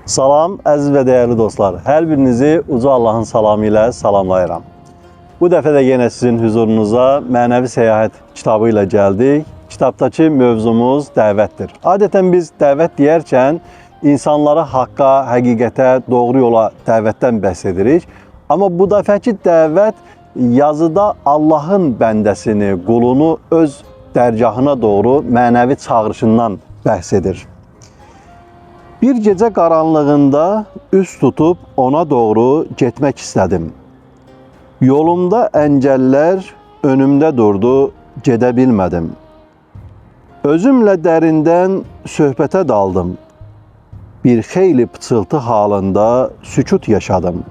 Salam, əziz və dəyərli dostlar. Hər birinizi uca Allahın salamı ilə salamlayıram. Bu dəfə də yenə sizin huzurunuza mənəvi səyahət kitabı ilə gəldik. Kitabdakı mövzumuz dəvətdir. Adətən biz dəvət deyərkən insanlara haqqa, həqiqətə, doğru yola dəvətdən bəhs edirik. Amma bu dəfəki dəvət yazıda Allahın bəndəsini, qulunu öz dərgahına doğru mənəvi çağırışından bəhs edir. Bir gecə qaranlığında üst tutub ona doğru getmək istədim. Yolumda əngəllər önümdə durdu, gedə bilmədim. Özümlə dərindən söhbətə daldım. Bir xeyli pıçıltı halında sükut yaşadım.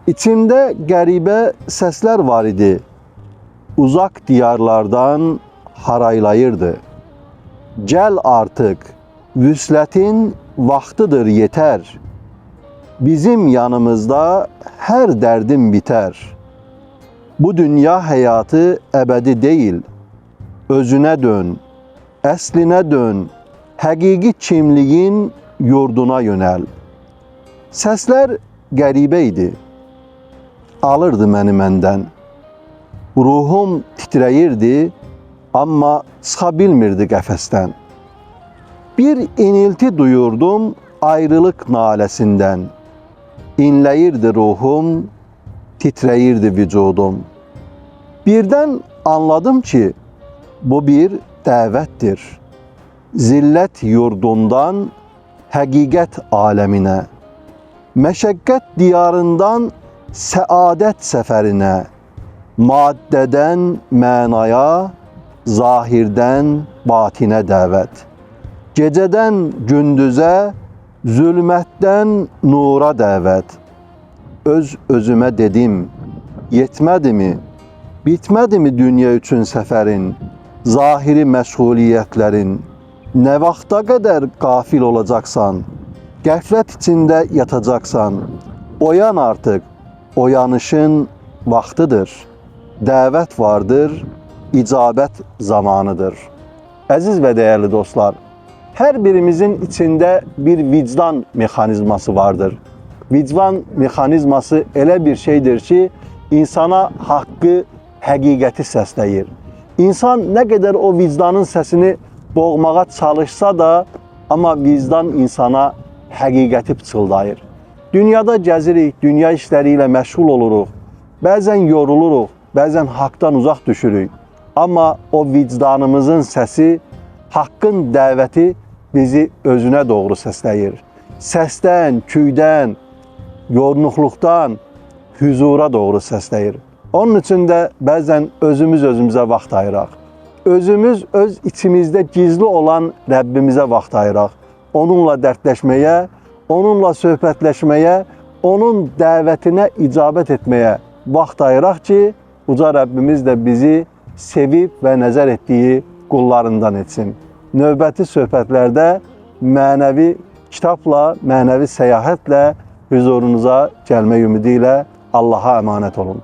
İçimdə qəribə səslər var idi. Uzaq diyarlardan haraylayırdı. Gəl artıq. Vüslətin vaxtıdır yetər. Bizim yanımızda hər dərdim bitər. Bu dünya həyatı əbədi deyil. Özünə dön, əslinə dön, həqiqi kimliyin yurduna yönəl. Səslər qəribə idi. Alırdı məni məndən. Ruhum titrəyirdi, amma çıxa bilmirdi qəfəsdən. Bir inilti duyurdum ayrılıq naləsindən. İnləyirdi ruhum, titrəyirdi vücudum. Birdən anladım ki, bu bir dəvətdir. Zillət yurdundan həqiqət aləminə, məşəqqət diyarından səadət səfərinə, maddədən mənaya, zahirdən batinə dəvət. Gecədən gündüzə, zülmətdən nura dəvət. Öz-özümə dedim, yetmədimi, bitmədimi dünya üçün səfərin, zahiri məşğuliyyətlərin? Nə vaxta qədər qafil olacaqsan, qəflət içində yatacaqsan? Oyan artıq, oyanışın vaxtıdır. Dəvət vardır, icabət zamanıdır. Əziz və dəyərli dostlar, hər birimizin içində bir vicdan mexanizması vardır. Vicdan mexanizması elə bir şeydir ki, insana haqqı, həqiqəti səsləyir. İnsan nə qədər o vicdanın səsini boğmağa çalışsa da, amma vicdan insana həqiqəti pıçıldayır. Dünyada gəzirik, dünya işləri ilə məşğul oluruq. Bəzən yoruluruq, bəzən haqdan uzaq düşürük. Amma o vicdanımızın səsi, haqqın dəvəti bizi özünə doğru səsləyir. Səsdən, küydən, yorğunluqdan huzura doğru səsləyir. Onun üçün də bəzən özümüzə vaxt ayıraq. Özümüz öz içimizdə gizli olan Rəbbimizə vaxt ayıraq. Onunla dərdləşməyə, onunla söhbətləşməyə, onun dəvətinə icabət etməyə vaxt ayıraq ki, uca Rəbbimiz də bizi sevib və nəzər etdiyi qullarından etsin. Növbəti söhbətlərdə mənəvi kitabla, mənəvi səyahətlə huzurunuza gəlmək ümidi ilə Allaha əmanət olun.